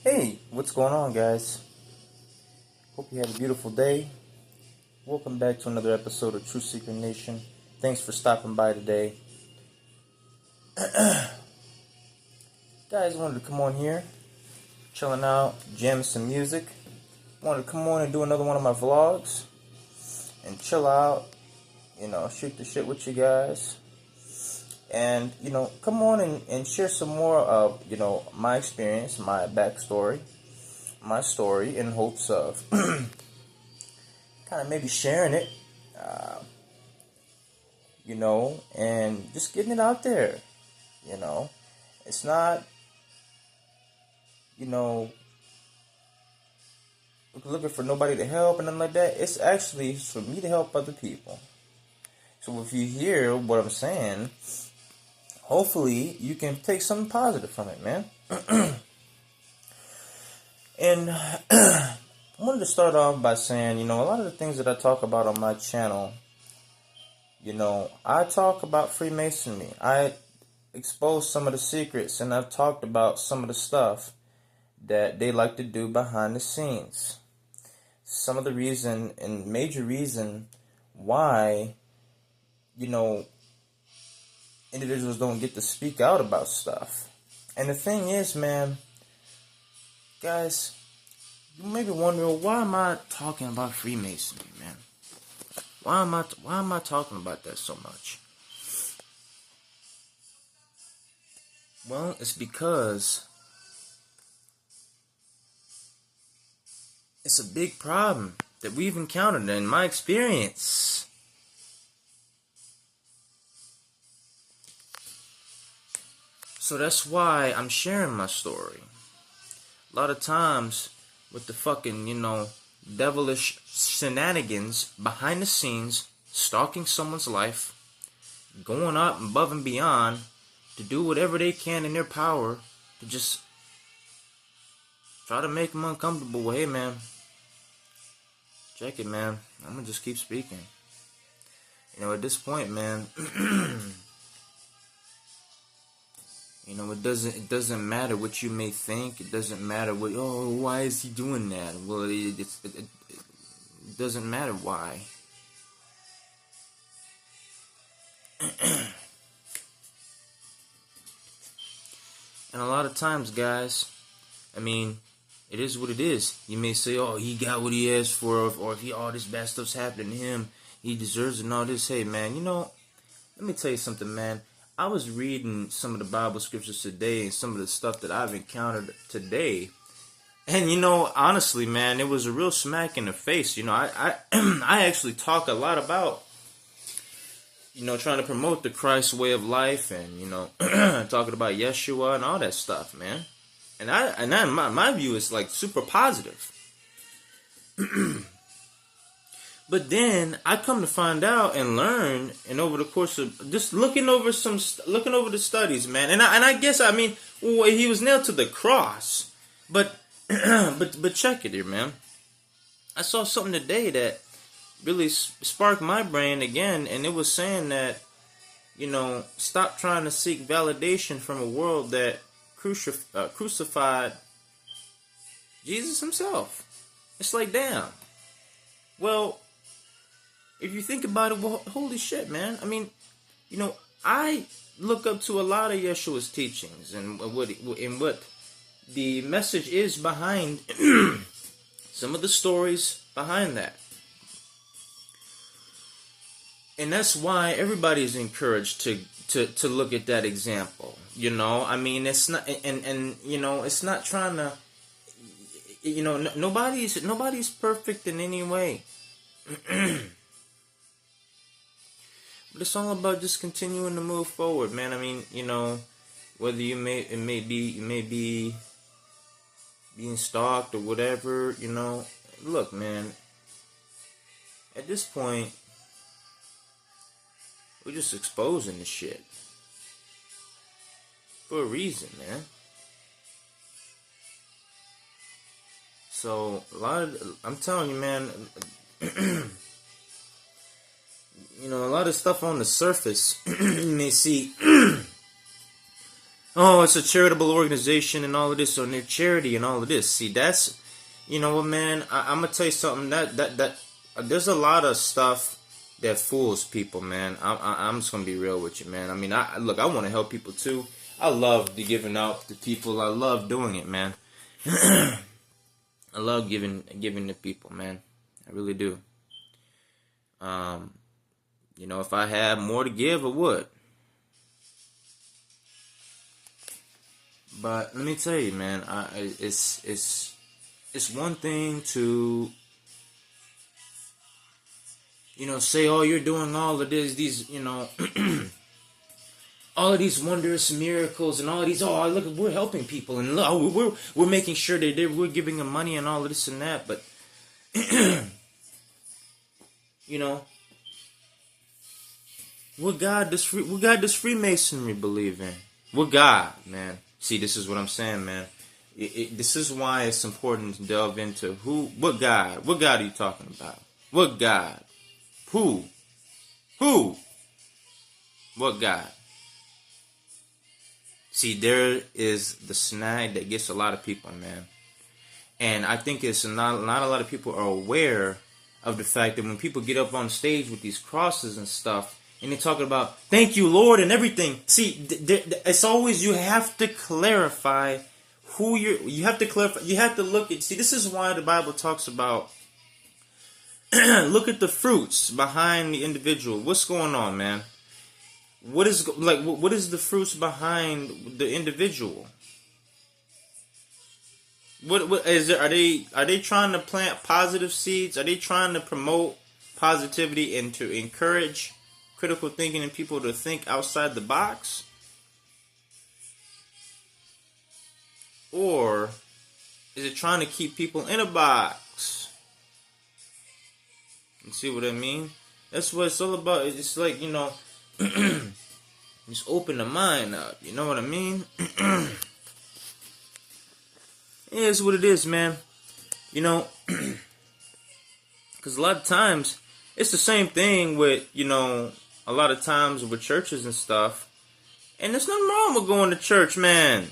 Hey, what's going on, guys? Hope you had a beautiful day. Welcome back to another episode of True Secret Nation. Thanks for stopping by today. Guys, wanted to come on here, chilling out, jamming some music. Wanted to come on and do another one of my vlogs and chill out, shoot the shit with you guys. And, come on and share some more of, my experience, my backstory, my story in hopes of kind of maybe sharing it, and just getting it out there. It's not, looking for nobody to help and nothing like that. It's actually for me to help other people. So if you hear what I'm saying, hopefully you can take something positive from it, man. And I wanted to start off by saying, a lot of the things that I talk about on my channel, I talk about Freemasonry. I expose some of the secrets, and I've talked about some of the stuff that they like to do behind the scenes. Some of the reason and major reason why, individuals don't get to speak out about stuff. And the thing is, man, guys, you may be wondering, why am I talking about Freemasonry, man? Why am I talking about that so much? Well, it's because it's a big problem that we've encountered in my experience. So that's why I'm sharing my story. A lot of times with the fucking, devilish shenanigans behind the scenes, stalking someone's life, going out above and beyond to do whatever they can in their power to just try to make them uncomfortable. Well, hey, man, check it, man. I'm gonna just keep speaking. At this point, man, it doesn't matter what you may think. It doesn't matter why is he doing that? Well, it doesn't matter why. And a lot of times, guys, it is what it is. You may say, oh, he got what he asked for, or if all this bad stuff's happening to him, he deserves it and all this. Hey, man, let me tell you something, man. I was reading some of the Bible scriptures today and some of the stuff that I've encountered today. And, honestly, man, it was a real smack in the face. I actually talk a lot about, trying to promote the Christ way of life and, talking about Yeshua and all that stuff, man. And my view is like super positive. But then I come to find out and learn, and over the course of just looking over the studies, man, and I guess he was nailed to the cross, but but check it here, man. I saw something today that really sparked my brain again, and it was saying that stop trying to seek validation from a world that crucified Jesus himself. It's like, damn. Well, if you think about it, well, holy shit, man. I look up to a lot of Yeshua's teachings and what the message is behind some of the stories behind that. And that's why everybody is encouraged to look at that example. It's not, and it's not trying to, nobody's perfect in any way. But it's all about just continuing to move forward, man. Whether you may be being stalked or whatever, look, man, at this point, we're just exposing the shit for a reason, man. So I'm telling you, man, a lot of stuff on the surface you may see oh, it's a charitable organization and all of this, or near charity and all of this. See, that's, you know what, man, I'm gonna tell you something, that there's a lot of stuff that fools people, man. I'm just gonna be real with you, man. I mean, I want to help people too. I love the giving out to people. I love doing it, man. I love giving to people, man. I really do. You know, if I had more to give, I would. But let me tell you, man, it's one thing to, you know, say, oh, you're doing all of this, these, you know, all of these wondrous miracles and all of these, oh, look, we're helping people and look, we're making sure that we're giving them money and all of this and that, but, you know, what God does Freemasonry believe in? What God, man? See, this is what I'm saying, man. This is why it's important to delve into what God are you talking about? What God? Who? What God? See, there is the snag that gets a lot of people, man. And I think it's not a lot of people are aware of the fact that when people get up on stage with these crosses and stuff, and they're talking about, thank you, Lord, and everything. See, it's always, you have to clarify who you have to clarify. You have to look at, see, this is why the Bible talks about, look at the fruits behind the individual. What's going on, man? What is the fruits behind the individual? What is there? Are they trying to plant positive seeds? Are they trying to promote positivity and to encourage critical thinking and people to think outside the box? Or is it trying to keep people in a box? You see what I mean? That's what it's all about. It's like, you know, just open the mind up. You know what I mean? It is what it is, man. You know, because a lot of times it's the same thing with, you know, a lot of times with churches and stuff. And there's nothing wrong with going to church, man.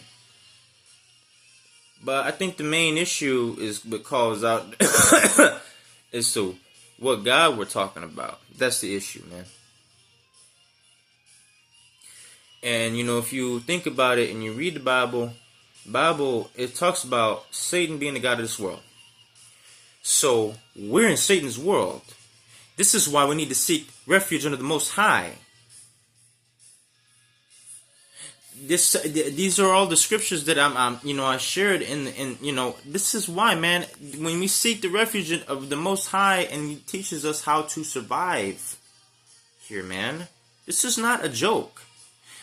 But I think the main issue is what calls out is to what God we're talking about. That's the issue, man. And, you know, if you think about it and you read the Bible, it talks about Satan being the god of this world. So, we're in Satan's world. This is why we need to seek refuge under the Most High. These are all the scriptures that I shared in, you know, this is why, man, when we seek the refuge of the Most High and He teaches us how to survive here, man, this is not a joke.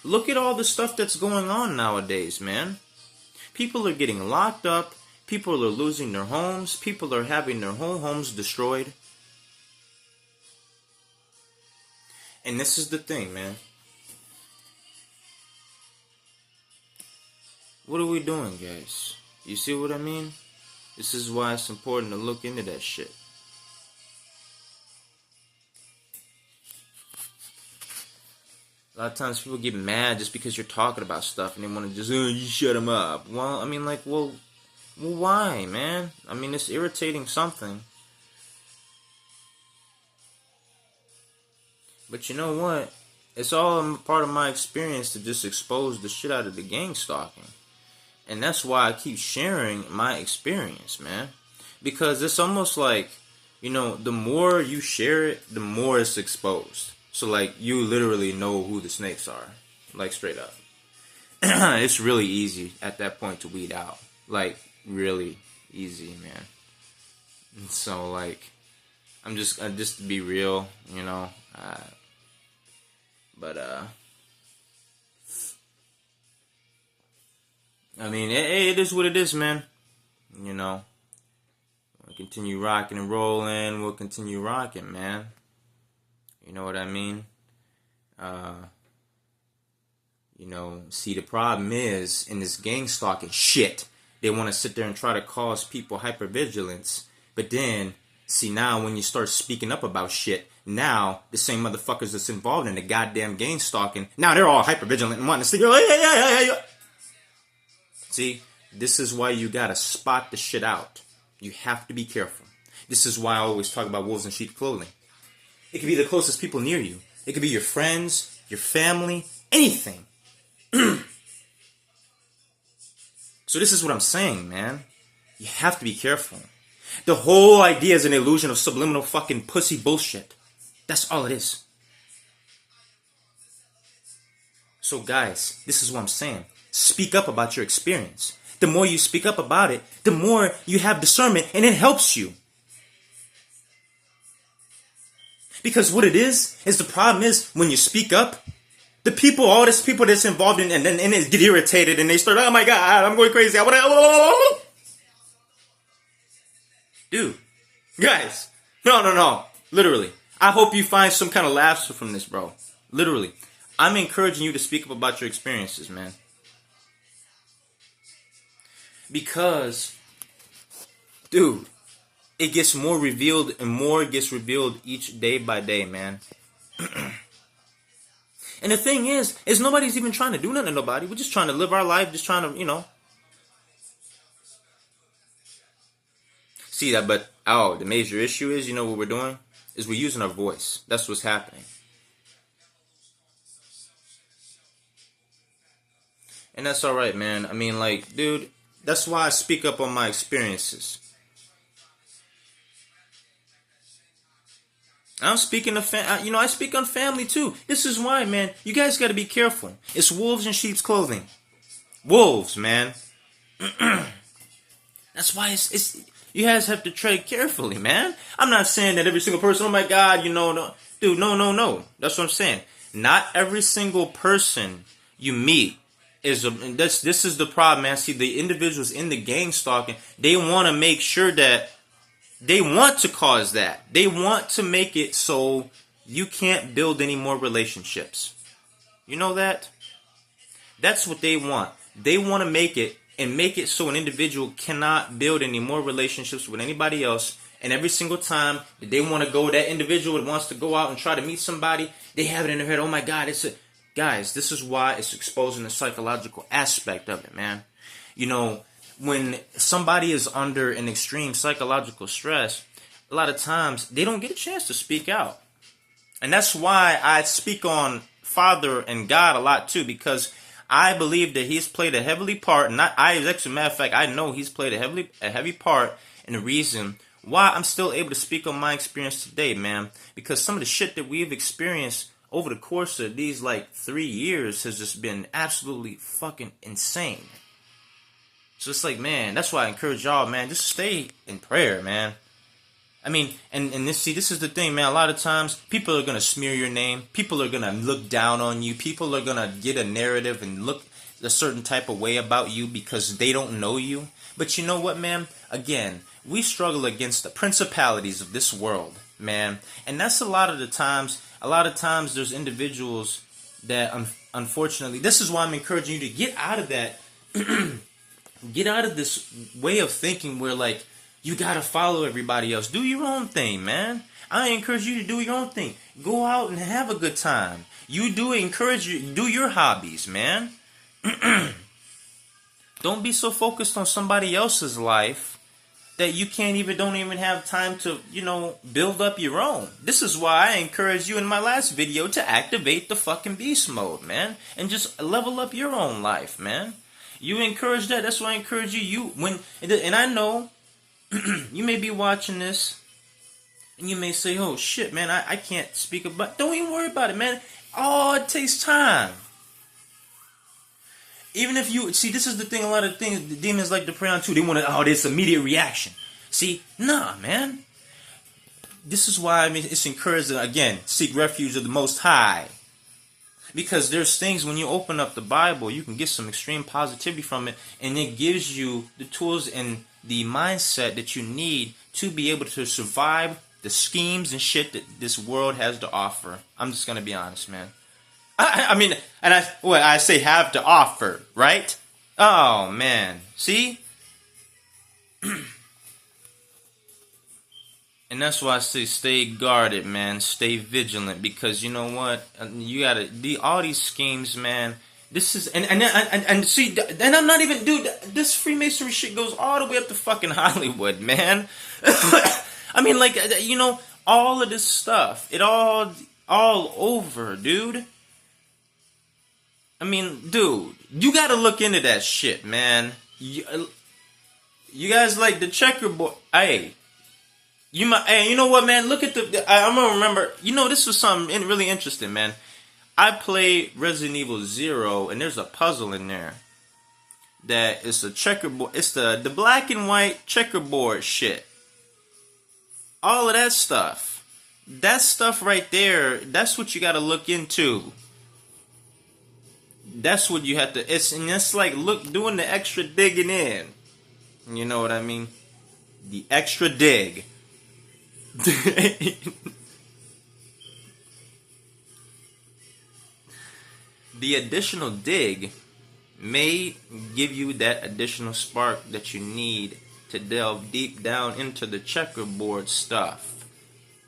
Look at all the stuff that's going on nowadays, man. People are getting locked up. People are losing their homes. People are having their whole homes destroyed. And this is the thing, man. What are we doing, guys? You see what I mean? This is why it's important to look into that shit. A lot of times people get mad just because you're talking about stuff and they want to just, you shut them up. Well, I mean, like, well, why, man? I mean, it's irritating something. But you know what? It's all part of my experience to just expose the shit out of the gang stalking. And that's why I keep sharing my experience, man. Because it's almost like, you know, the more you share it, the more it's exposed. So, like, you literally know who the snakes are. Like, straight up. It's really easy at that point to weed out. Like, really easy, man. So, like, just to be real, you know. I mean, it is what it is, man. You know. We'll continue rocking and rolling. We'll continue rocking, man. You know what I mean? You know, see, the problem is, in this gang stalking shit, they want to sit there and try to cause people hypervigilance. But then, see, now when you start speaking up about shit, now the same motherfuckers that's involved in the goddamn gang stalking, now they're all hypervigilant and wanting to sleep. See, this is why you gotta spot the shit out. You have to be careful. This is why I always talk about wolves in sheep clothing. It could be the closest people near you. It could be your friends, your family, anything. So this is what I'm saying, man. You have to be careful. The whole idea is an illusion of subliminal fucking pussy bullshit. That's all it is. So guys, this is what I'm saying. Speak up about your experience. The more you speak up about it, the more you have discernment, and it helps you. Because what it is the problem is when you speak up, the people, all these people that's involved in, and they get irritated and they start, oh my God, I'm going crazy. Dude, guys, no. Literally, I hope you find some kind of laughter from this, bro. Literally, I'm encouraging you to speak up about your experiences, man. Because, dude, it gets more revealed and more gets revealed each day by day, man. And the thing is nobody's even trying to do nothing to nobody. We're just trying to live our life, just trying to, see that. But, the major issue is, what we're doing? Is we're using our voice. That's what's happening. And that's alright, man. I mean, like, dude, that's why I speak up on my experiences. I'm speaking of, I speak on family too. This is why, man, you guys got to be careful. It's wolves in sheep's clothing. Wolves, man. That's why it's you guys have to tread carefully, man. I'm not saying that every single person, oh my God, no. Dude, no. That's what I'm saying. Not every single person you meet this is the problem, man. See, the individuals in the gang stalking, they want to make sure that they want to cause that. They want to make it so you can't build any more relationships. You know that? That's what they want. They want to make it so an individual cannot build any more relationships with anybody else. And every single time that they want to go, that individual that wants to go out and try to meet somebody, they have it in their head, oh my God, guys, this is why it's exposing the psychological aspect of it, man. When somebody is under an extreme psychological stress, a lot of times they don't get a chance to speak out. And that's why I speak on Father and God a lot too, because I believe that he's played a heavily part, as a matter of fact, I know he's played a heavy part in the reason why I'm still able to speak on my experience today, man. Because some of the shit that we've experienced over the course of these 3 years has just been absolutely fucking insane. So it's like, man, that's why I encourage y'all, man, just stay in prayer, man. I mean, and this is the thing, man. A lot of times, people are going to smear your name. People are going to look down on you. People are going to get a narrative and look a certain type of way about you because they don't know you. But you know what, man? Again, we struggle against the principalities of this world, man. And that's a lot of times there's individuals that, unfortunately, this is why I'm encouraging you to get out of that. Get out of this way of thinking where, you gotta follow everybody else. Do your own thing, man. I encourage you to do your own thing. Go out and have a good time. Do your hobbies, man. Don't be so focused on somebody else's life that you don't even have time to, build up your own. This is why I encourage you in my last video to activate the fucking beast mode, man. And just level up your own life, man. You encourage that. That's why I encourage you. And I know you may be watching this and you may say, oh shit, man, I can't speak about. Don't even worry about it, man. Oh, it takes time. Even if this is the thing, a lot of things the demons like to prey on too. They want this immediate reaction. See, nah, man. This is why it's encouraged to, again, seek refuge of the Most High. Because there's things when you open up the Bible, you can get some extreme positivity from it, and it gives you the tools and the mindset that you need to be able to survive the schemes and shit that this world has to offer. I'm just gonna be honest, man. I say have to offer, right? Oh man, see? And that's why I say stay guarded, man. Stay vigilant, because you know what? You gotta all these schemes, man. This is and see, and I'm not even, dude. This Freemasonry shit goes all the way up to fucking Hollywood, man. I mean, like, you know, all of this stuff, it all over, dude. I mean, dude, you gotta look into that shit, man. You guys like the checkerboard? Hey, you know what, man? Look at I'm gonna remember. You know, this was something really interesting, man. I played Resident Evil 0, and there's a puzzle in there that is a checkerboard. It's the black and white checkerboard shit. All of that stuff. That stuff right there, that's what you got to look into. That's what you have to, and that's like, doing the extra digging in. You know what I mean? The extra dig. The additional dig may give you that additional spark that you need to delve deep down into the checkerboard stuff.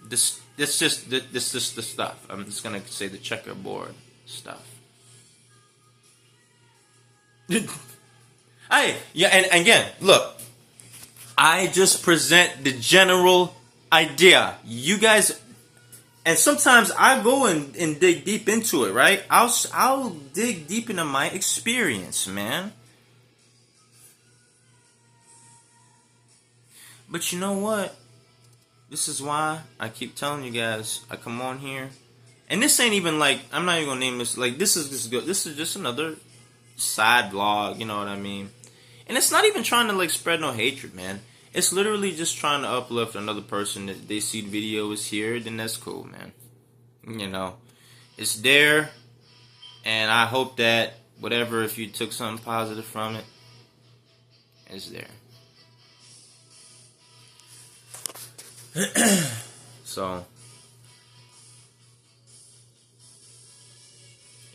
This just the stuff. I'm just gonna say the checkerboard stuff. Hey, yeah, and again, look, I just present the general idea. You guys. And sometimes I go and dig deep into it, right? I'll dig deep into my experience, man. But you know what? This is why I keep telling you guys, I come on here. And this ain't even like, I'm not even gonna name this, like, this is just another side vlog, you know what I mean? And it's not even trying to, like, spread no hatred, man. It's literally just trying to uplift another person. That they see the video is here, then that's cool, man. You know, it's there, and I hope that whatever, if you took something positive from it, it's there. So,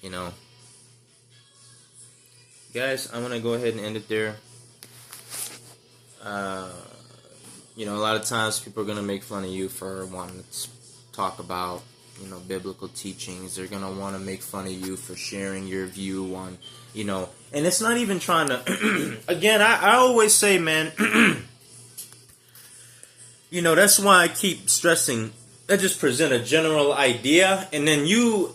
you know, guys, I'm gonna go ahead and end it there. You know, a lot of times people are going to make fun of you for wanting to talk about, you know, biblical teachings. They're going to want to make fun of you for sharing your view on, you know, and it's not even trying to, again, I always say, man, you know, that's why I keep stressing, I just present a general idea, and then you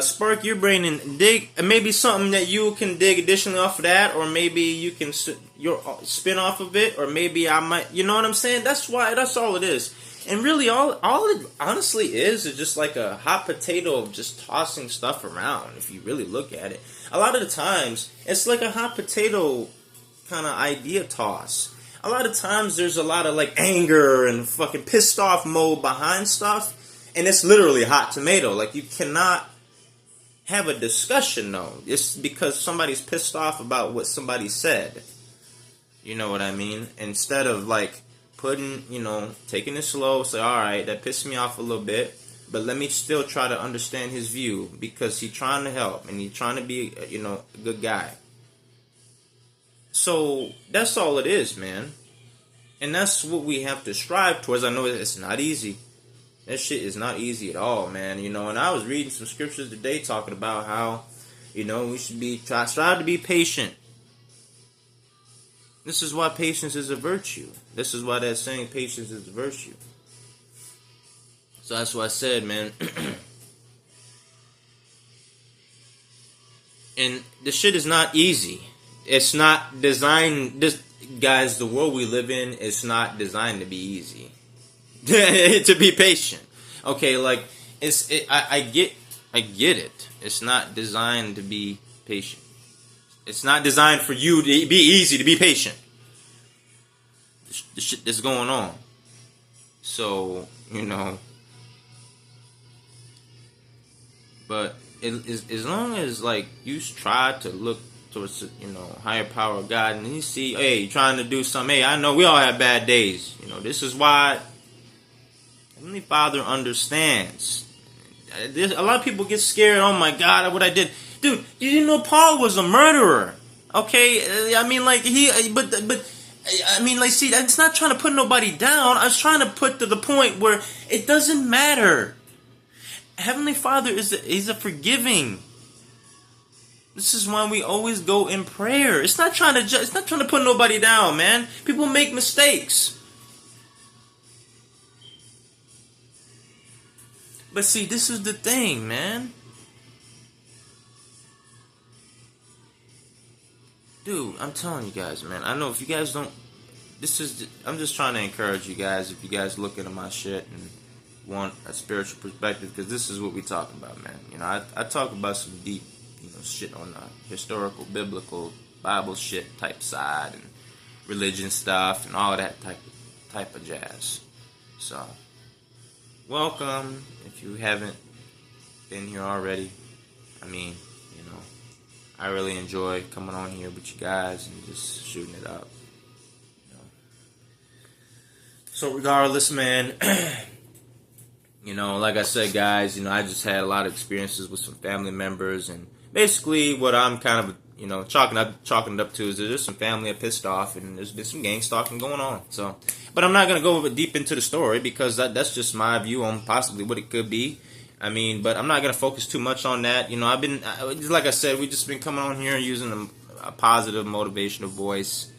spark your brain and dig, maybe something that you can dig additionally off of that, or maybe you can spin off of it, or maybe I might, you know what I'm saying? That's all it is. And really all it honestly is just like a hot potato of just tossing stuff around, if you really look at it. A lot of the times, it's like a hot potato kind of idea toss. A lot of times there's a lot of like anger and fucking pissed off mode behind stuff, and it's literally hot tomato. Like, you cannot have a discussion, though. It's because somebody's pissed off about what somebody said. You know what I mean? Instead of, like, taking it slow, say, alright, that pissed me off a little bit, but let me still try to understand his view, because he's trying to help, and he's trying to be, you know, a good guy. So, that's all it is, man. And that's what we have to strive towards. I know it's not easy. That shit is not easy at all, man. You know, and I was reading some scriptures today talking about how, you know, we should strive to be patient. This is why patience is a virtue. This is why that saying, patience is a virtue. So that's what I said, man. And the shit is not easy. It's not designed, guys, the world we live in is not designed to be easy. To be patient. Okay, like, I get it. It's not designed to be patient. It's not designed for you to be easy to be patient. The shit that's going on. So, you know. But as long as, like, you try to look towards, you know, higher power of God, and you see, hey, you're trying to do something. Hey, I know we all have bad days. You know, this is why Heavenly Father understands. A lot of people get scared. Oh my God, what I did, dude. You didn't know Paul was a murderer. Okay, I mean, like but I mean, like, see, it's not trying to put nobody down. I was trying to put to the point where it doesn't matter. Heavenly Father he's a forgiving. This is why we always go in prayer. It's not trying to it's not trying to put nobody down, man. People make mistakes. But see, this is the thing, man. Dude, I'm telling you guys, man. I know if you guys don't, I'm just trying to encourage you guys. If you guys look into my shit and want a spiritual perspective, because this is what we talking about, man. You know, I talk about some deep, shit on the historical, biblical, Bible shit type side and religion stuff and all that type of jazz. So, welcome if you haven't been here already. I mean, I really enjoy coming on here with you guys and just shooting it up. So regardless, man, like I said, guys, I just had a lot of experiences with some family members, and basically what I'm kind of, chalking it up to is there's some family are pissed off, and there's been some gang stalking going on. So, but I'm not gonna go deep into the story because that's just my view on possibly what it could be. I mean, but I'm not going to focus too much on that. I've been, like I said, we've just been coming on here and using a positive, motivational voice,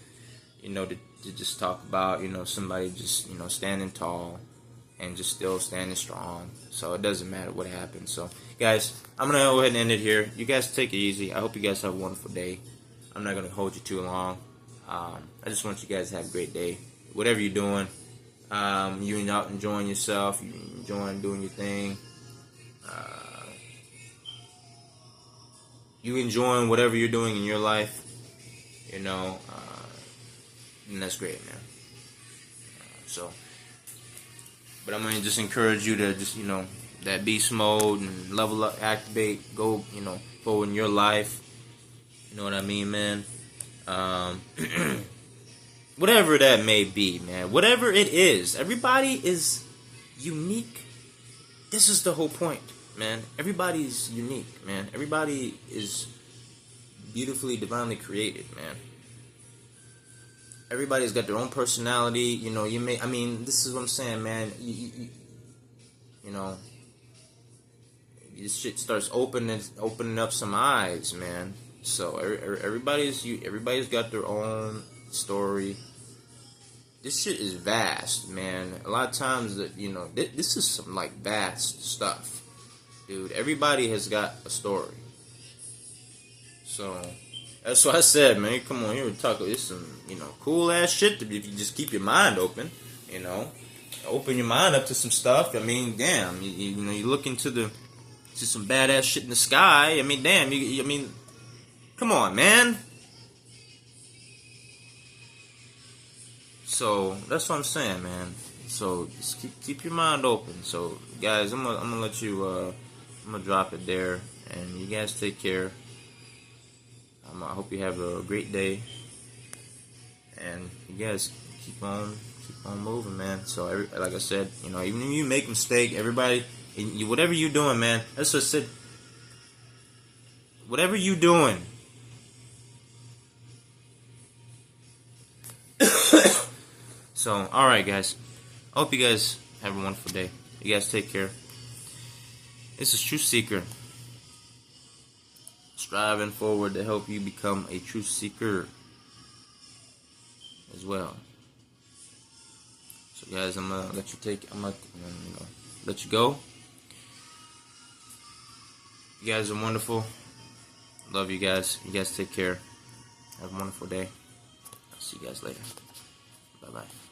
to just talk about, somebody just, standing tall and just still standing strong. So it doesn't matter what happens. So, guys, I'm going to go ahead and end it here. You guys take it easy. I hope you guys have a wonderful day. I'm not going to hold you too long. I just want you guys to have a great day. Whatever you're doing, you're out enjoying yourself, you're enjoying doing your thing. You enjoying whatever you're doing in your life, and that's great, man. But I'm gonna just encourage you to just, that beast mode and level up, activate, go, go in your life. You know what I mean, man? Whatever that may be, man. Whatever it is, everybody is unique. This is the whole point. Man, everybody's unique, man. Everybody is beautifully, divinely created, man. Everybody's got their own personality. This is what I'm saying, man. This shit starts opening up some eyes, man. So everybody's got their own story. This shit is vast, man. A lot of times, this is some vast stuff. Dude, everybody has got a story. So, that's what I said, man. Come on, here we talk. It's some, cool ass shit if you just keep your mind open, Open your mind up to some stuff. I mean, damn, you look to some badass shit in the sky. I mean, damn, come on, man. So, that's what I'm saying, man. So, just keep your mind open. So, guys, I'm gonna let you, I'm going to drop it there, and you guys take care. I hope you have a great day, and you guys keep on moving, man. So, like I said, even if you make a mistake, everybody, whatever you're doing, man, that's what I said, whatever you're doing, so, alright, guys, I hope you guys have a wonderful day. You guys take care. This is Truth Seeker, striving forward to help you become a truth seeker as well. So, guys, I'm gonna let you go. You guys are wonderful. Love you guys. You guys take care. Have a wonderful day. I'll see you guys later. Bye bye.